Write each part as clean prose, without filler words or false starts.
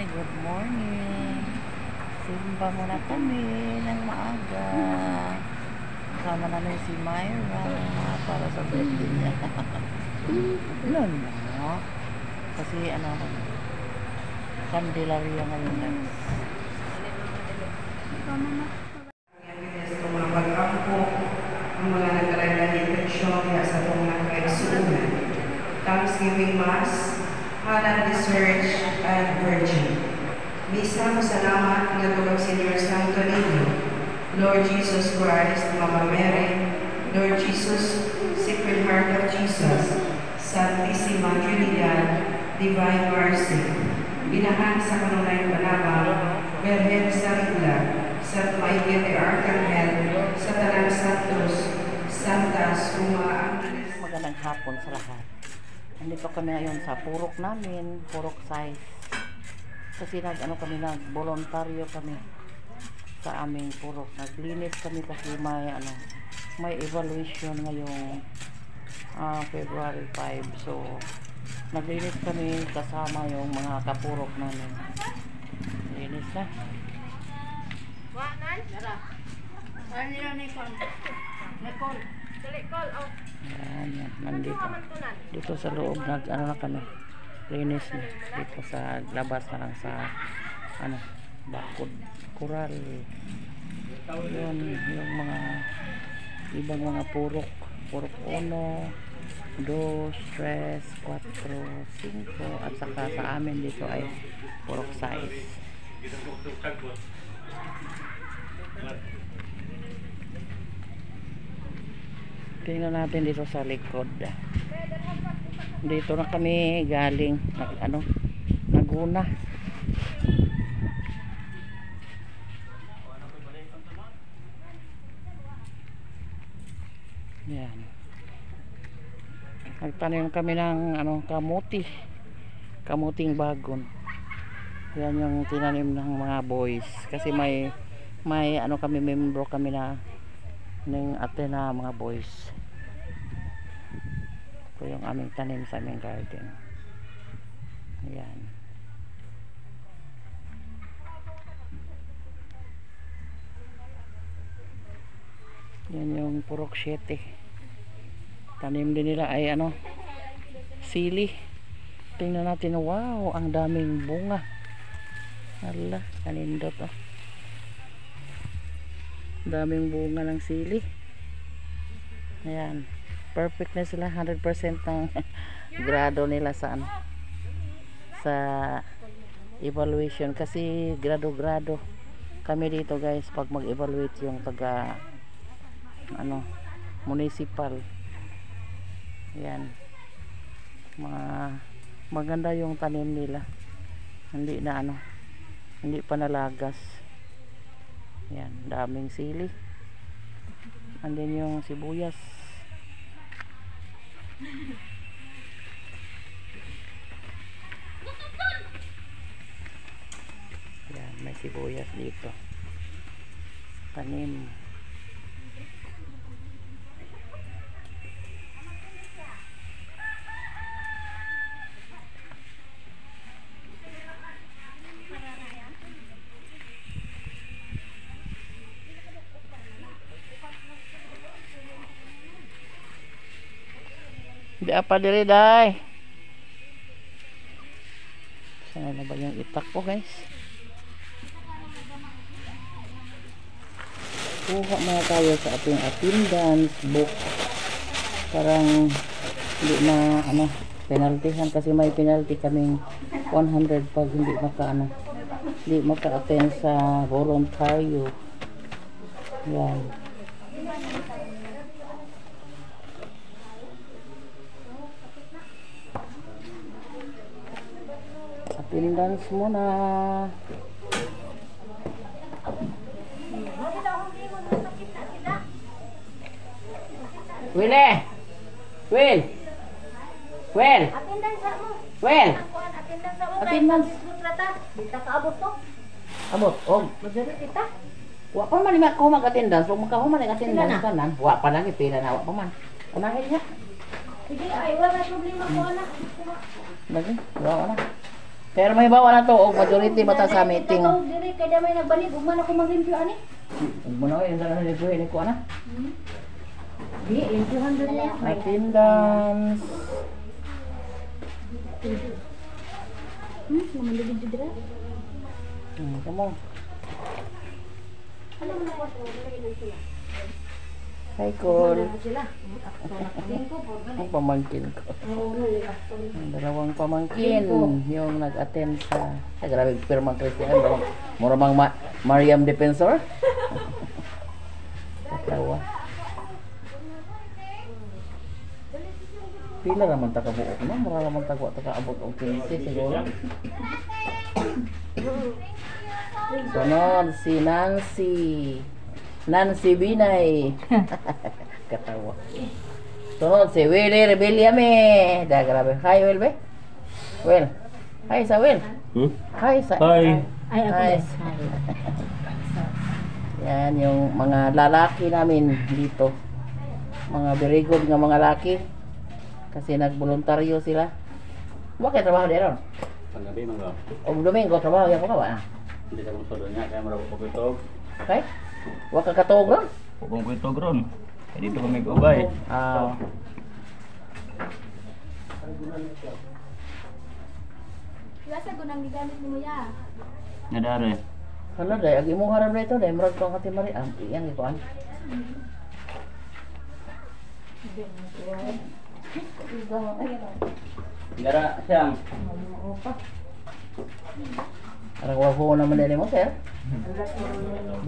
Good morning. Simba muna kami ng maaga. Kasama namin si Myra para sa birthday niya. No, no. Kasi Candelaria ngayon na. Sa mga pag-ampo, ang mga nagkalalang infeksyon kaya sa itong nakaisunan. Thanksgiving Mass, Halal Research and Virgin. Misa mo salamat nga tulog Senior Santo Niño, Lord Jesus Christ, Mama Mary, Lord Jesus, Sacred Heart of Jesus, Santissima Trinidad, Divine Mercy, binahan sa kanunay panabang, Berhen sa Rigla, sa Maigit de Arcangel, sa Talang Santos, Santas, Angeles. Magandang hapon sa lahat. Nandito kami ngayon sa purok namin, purok size. Kasi kami voluntaryo kami sa aming purok. Naglinis kami kasi may evaluation ngayong February 5. So naglinis kami kasama yung mga kapurok namin. Linis na. Wanan? Dara. Ano nila ni Kon? Nicole. Dali call out. Yan. Nandito. Dito sa loob na kami. Linis na. Dito sa labas na lang sa bakod. Kural. Yun, yung mga ibang mga purok. Purok 1, 2, 3, 4, 5 at saka sa amin dito ay purok size. Tingnan natin dito sa likod. Dito na kami galing Laguna. Yan. Nagtanim kami ng kamuting bagon. Yan yung tinanim ng mga boys kasi may kami membro kami na ng Athena mga boys. Ito yung aming tanim sa aming garden. Ayan. Yan yung purok 7. Tanim din nila ay sili. Tingnan natin, wow, ang daming bunga. Hala, kanindot oh. Daming bunga ng sili. Ayan, perfect na sila, 100% ng grado nila sa sa evaluation kasi grado kami dito guys pag mag-evaluate yung taga municipal. Ayan, maganda yung tanim nila, hindi pa nalagas. Yan, daming sili. Andun yung sibuyas. Yan, may sibuyas dito. Tanim. Di apa diri day. Sana na ba yung itak ko guys? Kuha muna tayo sa ating attendance book. Parang hindi na penaltyhan kasi may penalty kaming 100 pag hindi maka-attend sa voluntaryo. Yan. Attendance muna. Will. Attendance mo. Will. Attendance mo. Attendance. Dita ka abot to. Abot. Oh. Madali kita. Wa pa man ako mag-attendance. Huwag makahuman ang attendance kanan. Wa pa lang ipila na. Wa pa man. Unahin niya. Sige, ay wala problema ko na. Lagi. Wa na. Pero may bawa na to, o majority mata sa meeting. Tatawag diri kay damay nagbalik ug man ako mag-review ani. Huwag mo na, yung sana nilipuhin ko na. Di, limpyuhan diri. Attendance. Naman diri diri. Come on. Ano man ako lagi sila. Hi, Cole. Sila. Tingko po Ang pamangkin ko. Ang dalawang pamangkin yung nag-attend sa grabe pirmang Christian. Mura mang Mariam Defensor. Katawa. Pila naman takabuok na. Mura naman takaabot o 15 siguro. Sunod si Nancy. Nancy Binay. Katawa. Sunod si Willie Rebeliame. Da grabe. Hi Will be. Will. Hi sa Will. Hi sa. Hi. Ay ako. Hi. Yan yung mga lalaki namin dito. Mga very good nga mga lalaki. Kasi nagboluntaryo sila. Bakit trabaho din ron? Panggabi mga. O Domingo trabaho yan ko ba? Hindi ka masolo niya kaya marami ko ito. Okay? Waka katog ron? Pupong ko ito gron. Kaya dito kami gubay. Ah. Lasa ko nang gigamit mo ya. Nadare. Ano dai agi mo harap na ito dai murag ko kati mari iyang ikuan. Gara siyang. Arang wako naman din mo sir.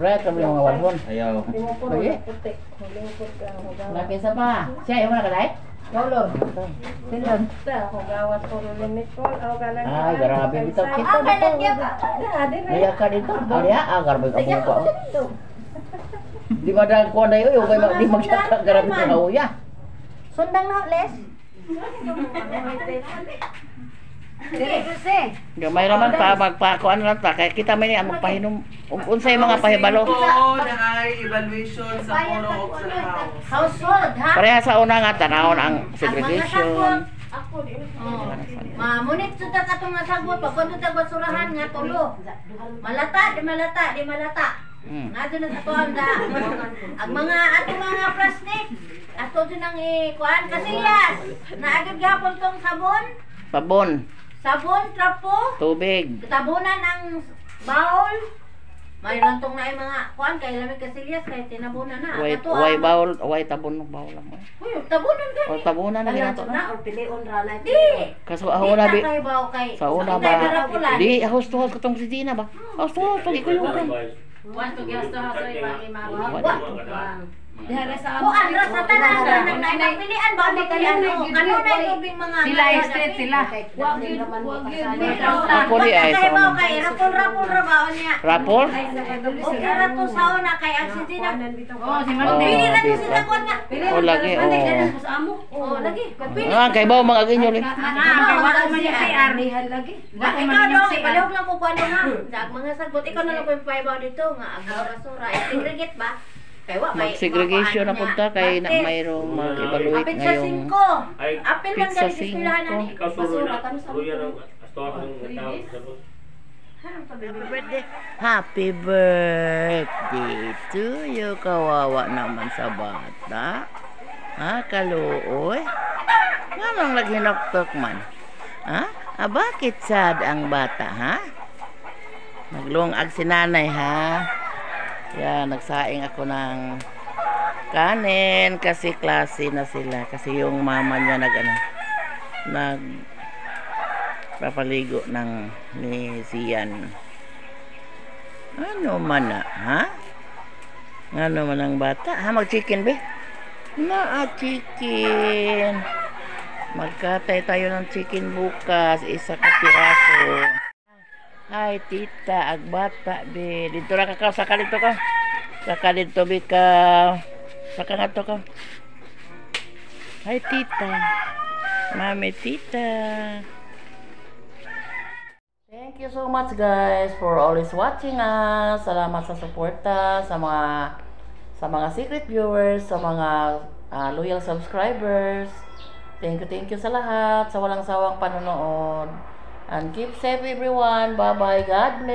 Bright kami mga walhon. Ayaw. Lagi. Nakisa pa. Siya yung mga kalay? Lolo. Silan ta ako gawas ko limit ko aw galang. Ay, grabe bitaw kita Ang kalat dito. niya ba? Kaya ka dito. Ariya, grabe ka mo ko. Di ba dahil ko na yun, yung di magsaka grabe ka kauya. Sundang na les. Sige, kasi. Gamay naman pa, magpakuan lang ta. Kaya kita may niya magpahinom. Unsay mga pahibalo. na ay evaluation sa puro sa house. Household, ha? Pareha sa una nga, tanawon ang segregation. Mamunit sudah ka itong nasagot. Pag kung ito basurahan nga tulo. Malata, di malata, di malata. Nga doon na ito ang da. Ang mga atong mga plastic. Ato din ang ikuan. Kasilyas. Naagad gapon tong sabon. Pabon, Sabon, trapo. tubig. Tabunan ang bowl. Mayroon tong na mga kuan kay lamig kasilyas kay tinabunan na. Way bawol, way tabon bawol lang mo. Uy, tabunan gani. O tabunan na ginato na. or pilion ra na. Di. Kaso ako na bi. Kay baw kay. Sa una ba? Di, host to host ko tong si Dina ba? Host to host, pagi ko yung kan. Wan to gyas to hasoy ba imawa. Wa. Dihara sa amo. Kuan ra sa tanan sa nagpilian ba ni kay ano? Ano na tubig mga sila street sila. Wa gyud Ako di ay sa una. kay rapol ra ba niya. Rapol? Okay ra to sa una kay ang sintina. Oh, si Oh, Pili na to di sila ba? kuan na. O lagi, o. Oh, lagi. Pili. Ah, kay bawo mga ginyo rin. Wala man yung CR. lagi. Ikaw dong, ipalihog lang ko kuan nga. Dag mga sagot, ikaw na lang ko yung paibaw dito nga agaw basura. Segregate ba? Kay wa may Mag-segregation na punta kay na mayroong mag-evaluate Apil sa ngayong 5. Apil man Pizza gali eskwelahan na ni. Ikaw sulo na. Ruya ng astor ng Happy birthday to you. Kawawa naman sa bata. Ha, kaluoy? Nga nang naghinoktok man. Ha? Bakit sad ang bata, ha? Naglungag si nanay, ha? Yan, nagsaing ako ng kanin kasi klase na sila. Kasi yung mama niya papaligo ng ni Sian. Ano man na, ha? Ano man ang bata? Ha, mag-chicken be? Chicken. Magkatay tayo ng chicken bukas. Isa ka piraso. Hi, tita. Agbata be. Dito ra ka. Saka dito ka. Saka dito be ka. Saka nga to ka. Hi, tita. Mami, tita. Thank you so much guys for always watching us. Salamat sa suporta sa mga secret viewers, sa mga loyal subscribers. Thank you sa lahat sa walang sawang panonood. And keep safe everyone. Bye-bye. God bless.